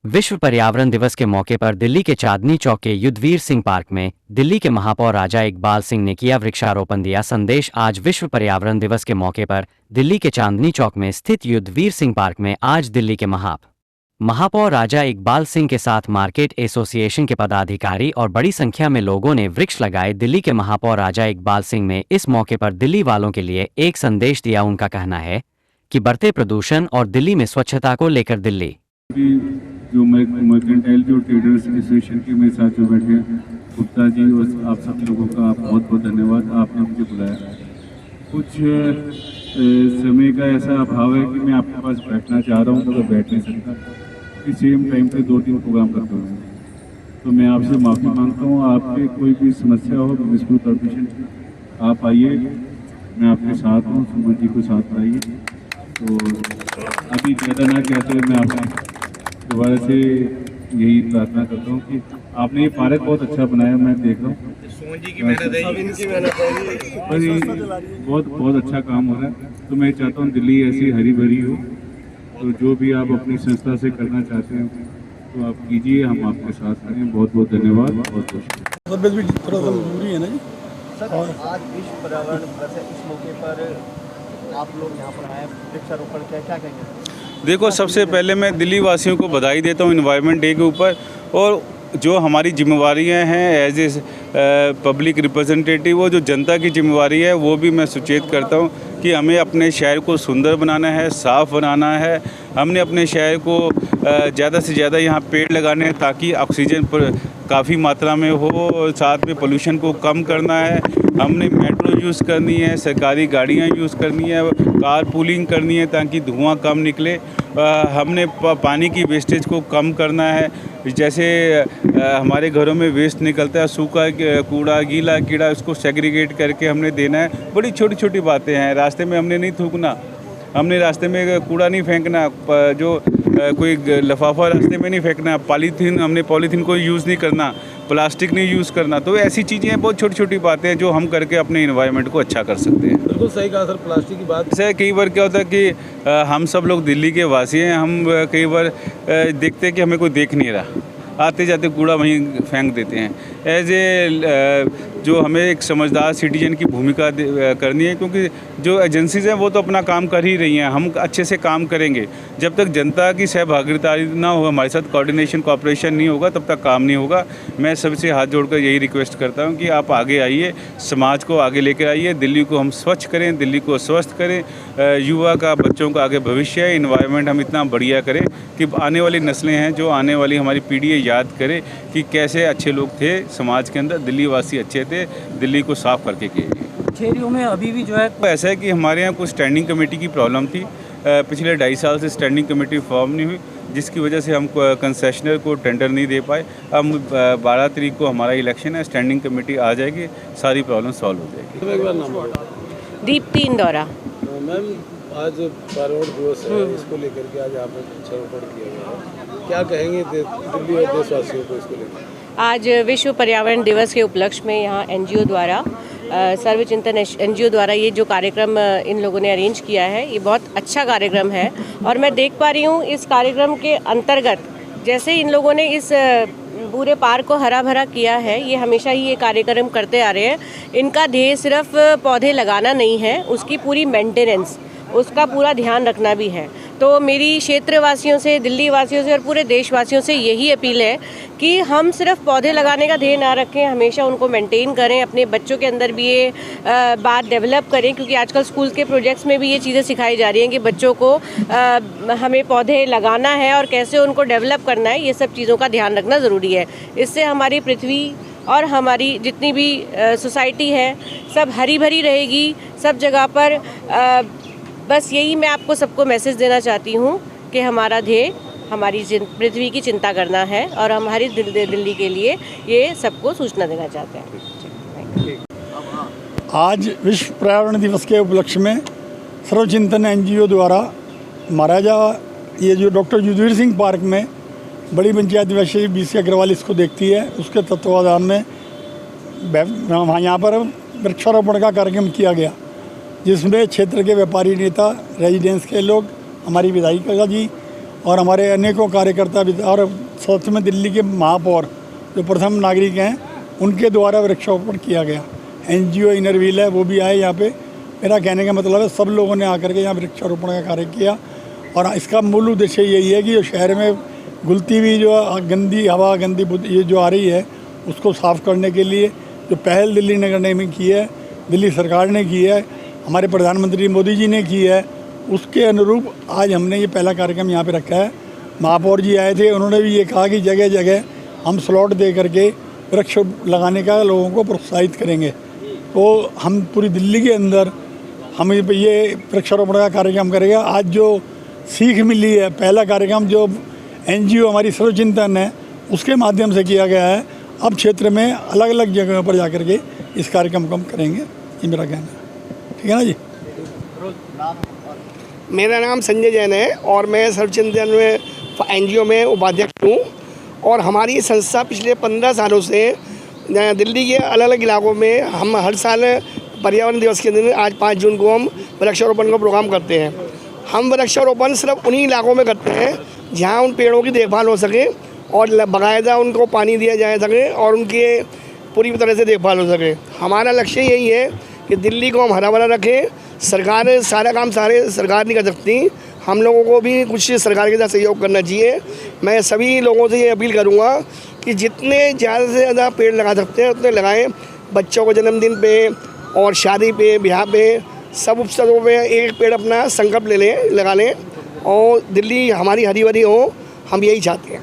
विश्व पर्यावरण दिवस के मौके पर दिल्ली के चांदनी चौक के युद्धवीर सिंह पार्क में दिल्ली के महापौर राजा इकबाल सिंह ने किया वृक्षारोपण। दिया संदेश। आज विश्व पर्यावरण दिवस के मौके पर दिल्ली के चांदनी चौक में स्थित युद्धवीर सिंह पार्क में आज दिल्ली के महापौर राजा इकबाल सिंह के साथ मार्केट एसोसिएशन के पदाधिकारी और बड़ी संख्या में लोगों ने वृक्ष लगाए। दिल्ली के महापौर राजा इकबाल सिंह ने इस मौके पर दिल्ली वालों के लिए एक संदेश दिया। उनका कहना है कि बढ़ते प्रदूषण और दिल्ली में स्वच्छता को लेकर दिल्ली जो मर्केंटाइल जो ट्रेडर्स एसोसिएशन के मेरे साथ जो बैठे गुप्ता जी और आप सब लोगों का बहुत बहुत धन्यवाद। आपने मुझे बुलाया। कुछ समय का ऐसा अभाव है कि मैं आपके पास बैठना चाह रहा हूँ मगर बैठ नहीं सकता कि सेम टाइम पे 2-3 प्रोग्राम करता हूँ। तो मैं आपसे माफ़ी मांगता हूँ। आपके कोई भी समस्या हो म्यूनिसिपल कॉर्पोरेशन आप आइए, मैं आपके साथ हूँ। सुमन जी को साथ लाइए। तो अभी ज़्यादा ना कहते हुए मैं आपसे दोबारा से यही प्रार्थना करता हूँ कि आपने ये पार्क बहुत अच्छा बनाया। मैं देख रहा हूँ बहुत अच्छा काम हो रहा है। तो मैं चाहता हूँ दिल्ली ऐसी हरी भरी हो। तो जो भी आप अपनी संस्था से करना चाहते हैं तो आप कीजिए, हम आपके साथ हैं। बहुत बहुत धन्यवाद। बहुत जरूरी है ना जी। सर, आज विश्व पर्यावरण दिवस है, इस मौके पर आप लोग यहाँ पर आए वृक्षारोपण क्या कहेंगे? देखो, सबसे पहले मैं दिल्ली वासियों को बधाई देता हूँ एनवायरनमेंट डे के ऊपर। और जो हमारी जिम्मेवारियाँ हैं एज ए पब्लिक रिप्रेजेंटेटिव, वो जो जनता की जिम्मेवारी है वो भी मैं सुचेत करता हूँ कि हमें अपने शहर को सुंदर बनाना है, साफ़ बनाना है। हमने अपने शहर को ज़्यादा से ज़्यादा यहाँ पेड़ लगाने हैं ताकि ऑक्सीजन पर काफ़ी मात्रा में हो, और साथ में पोल्यूशन को कम करना है। हमने मेट्रो यूज़ करनी है, सरकारी गाड़ियाँ यूज़ करनी है, कार पूलिंग करनी है ताकि धुआं कम निकले। हमने पानी की वेस्टेज को कम करना है। जैसे हमारे घरों में वेस्ट निकलता है, सूखा कूड़ा, गीला कीड़ा, उसको सेग्रीगेट करके हमने देना है। बड़ी छोटी छोटी बातें हैं। रास्ते में हमने नहीं थूकना, हमने रास्ते में कूड़ा नहीं फेंकना, जो कोई लिफाफा रास्ते में नहीं फेंकना, हमने पॉलीथीन को यूज़ नहीं करना, प्लास्टिक नहीं यूज़ करना। तो ऐसी चीज़ें हैं, बहुत छोटी छोटी बातें हैं जो हम करके अपने एनवायरनमेंट को अच्छा कर सकते हैं। बिल्कुल सही कहा सर। प्लास्टिक की बात जैसे कई बार क्या होता है कि हम सब लोग दिल्ली के वासी हैं, हम कई बार देखते हैं कि हमें कोई देख नहीं रहा, आते जाते कूड़ा वहीं फेंक देते हैं। एज ए जो हमें एक समझदार सिटीजन की भूमिका करनी है, क्योंकि जो एजेंसीज़ हैं वो तो अपना काम कर ही रही हैं। हम अच्छे से काम करेंगे। जब तक जनता की सहभागिता ना हो, हमारे साथ कोऑर्डिनेशन कोऑपरेशन नहीं होगा, तब तक काम नहीं होगा। मैं सबसे हाथ जोड़कर यही रिक्वेस्ट करता हूँ कि आप आगे आइए, समाज को आगे लेकर आइए, दिल्ली को हम स्वच्छ करें, दिल्ली को स्वस्थ करें। युवा का, बच्चों का आगे भविष्य है। इन्वायरमेंट हम इतना बढ़िया करें कि आने वाली नस्लें हैं, जो आने वाली हमारी पीढ़ी है, याद करे कि कैसे अच्छे लोग थे समाज के अंदर, दिल्ली वासी अच्छे थे, दिल्ली को साफ करके किए। शहरियों में अभी भी जो है ऐसा है कि हमारे यहाँ कुछ स्टैंडिंग कमेटी की प्रॉब्लम थी। पिछले 2.5 साल से स्टैंडिंग कमेटी फॉर्म नहीं हुई, जिसकी वजह से हम कंसेशनर को टेंडर नहीं दे पाए। अब 12 तारीख को हमारा इलेक्शन है, स्टैंडिंग कमेटी आ जाएगी, सारी प्रॉब्लम सॉल्व हो जाएगी। दीप्ति इंदौरा। मैम, आज पर्यावरण दिवस है, इसको लेकर के आज आपने वृक्षारोपण किया गया है। क्या कहेंगे दिल्ली और देशवासियों को इसको लेकर? आज विश्व पर्यावरण दिवस के उपलक्ष्य में यहाँ एनजीओ द्वारा, सर्वचिंतन एनजीओ द्वारा ये जो कार्यक्रम इन लोगों ने अरेंज किया है, ये बहुत अच्छा कार्यक्रम है। और मैं देख पा रही हूँ इस कार्यक्रम के अंतर्गत जैसे इन लोगों ने इस पूरे पार्क को हरा भरा किया है, ये हमेशा ही ये कार्यक्रम करते आ रहे हैं। इनका ध्येय सिर्फ पौधे लगाना नहीं है, उसकी पूरी मेंटेनेंस, उसका पूरा ध्यान रखना भी है। तो मेरी क्षेत्रवासियों से, दिल्ली वासियों से और पूरे देशवासियों से यही अपील है कि हम सिर्फ पौधे लगाने का ध्येय ना रखें, हमेशा उनको मेंटेन करें। अपने बच्चों के अंदर भी ये बात डेवलप करें, क्योंकि आजकल स्कूल के प्रोजेक्ट्स में भी ये चीज़ें सिखाई जा रही हैं कि बच्चों को हमें पौधे लगाना है और कैसे उनको डेवलप करना है, ये सब चीज़ों का ध्यान रखना ज़रूरी है। इससे हमारी पृथ्वी और हमारी जितनी भी सोसाइटी है सब हरी भरी रहेगी सब जगह पर। बस यही मैं आपको सबको मैसेज देना चाहती हूँ कि हमारा ध्येय हमारी पृथ्वी की चिंता करना है और हम हरी दिल्ली के लिए ये सबको सूचना देना चाहते हैं। आज विश्व पर्यावरण दिवस के उपलक्ष्य में सर्वचिंतन एनजीओ द्वारा महाराजा ये जो डॉक्टर युद्धवीर सिंह पार्क में बड़ी पंचायत वैसे BC अग्रवाल इसको देखती है, उसके तत्वाधान में यहाँ पर वृक्षारोपण का कार्यक्रम किया गया, जिसमें क्षेत्र के व्यापारी नेता, रेजिडेंस के लोग, हमारी विधायिका जी और हमारे अनेकों कार्यकर्ता भी, और साथ में दिल्ली के महापौर जो प्रथम नागरिक हैं उनके द्वारा वृक्षारोपण किया गया। NGO इनर व्हील है वो भी आए यहाँ पे। मेरा कहने का मतलब है सब लोगों ने आकर के यहाँ वृक्षारोपण का कार्य किया, और इसका मूल उद्देश्य यही है कि जो शहर में घुलती हुई जो गंदी हवा, गंदी ये जो आ रही है उसको साफ़ करने के लिए जो पहल दिल्ली नगर निगम ने की है, दिल्ली सरकार ने की है, हमारे प्रधानमंत्री मोदी जी ने की है, उसके अनुरूप आज हमने ये पहला कार्यक्रम यहाँ पे रखा है। महापौर जी आए थे, उन्होंने भी ये कहा कि जगह जगह हम स्लॉट दे करके वृक्ष लगाने का लोगों को प्रोत्साहित करेंगे। तो हम पूरी दिल्ली के अंदर हम ये वृक्षारोपण का कार्यक्रम करेंगे। आज जो सीख मिली है, पहला कार्यक्रम जो NGO हमारी सर्वचिंतन है उसके माध्यम से किया गया है, अब क्षेत्र में अलग अलग जगहों पर जाकर के इस कार्यक्रम को हम करेंगे, ये मेरा कहना है। ठीक है ना जी। मेरा नाम संजय जैन है और मैं सर्वचिंतन में NGO में उपाध्यक्ष हूँ, और हमारी संस्था पिछले 15 सालों से दिल्ली के अलग अलग इलाकों में हम हर साल पर्यावरण दिवस के दिन आज 5 जून को हम वृक्षारोपण का प्रोग्राम करते हैं। हम वृक्षारोपण सिर्फ उन्हीं इलाकों में करते हैं जहाँ उन पेड़ों की देखभाल हो सके और बाकायदा उनको पानी दिया जा सके और उनकी पूरी तरह से देखभाल हो सके। हमारा लक्ष्य यही है कि दिल्ली को हम हरा भरा रखें। सरकार सारा काम सरकार नहीं कर सकती, हम लोगों को भी कुछ सरकार के साथ सहयोग करना चाहिए। मैं सभी लोगों से ये अपील करूँगा कि जितने ज़्यादा से ज़्यादा पेड़ लगा सकते हैं उतने लगाएं। बच्चों को जन्मदिन पे और शादी पे, ब्याह पे, सब उत्सवों पे एक पेड़ अपना संकल्प ले लें, लगा लें, और दिल्ली हमारी हरी भरी हो, हम यही चाहते हैं।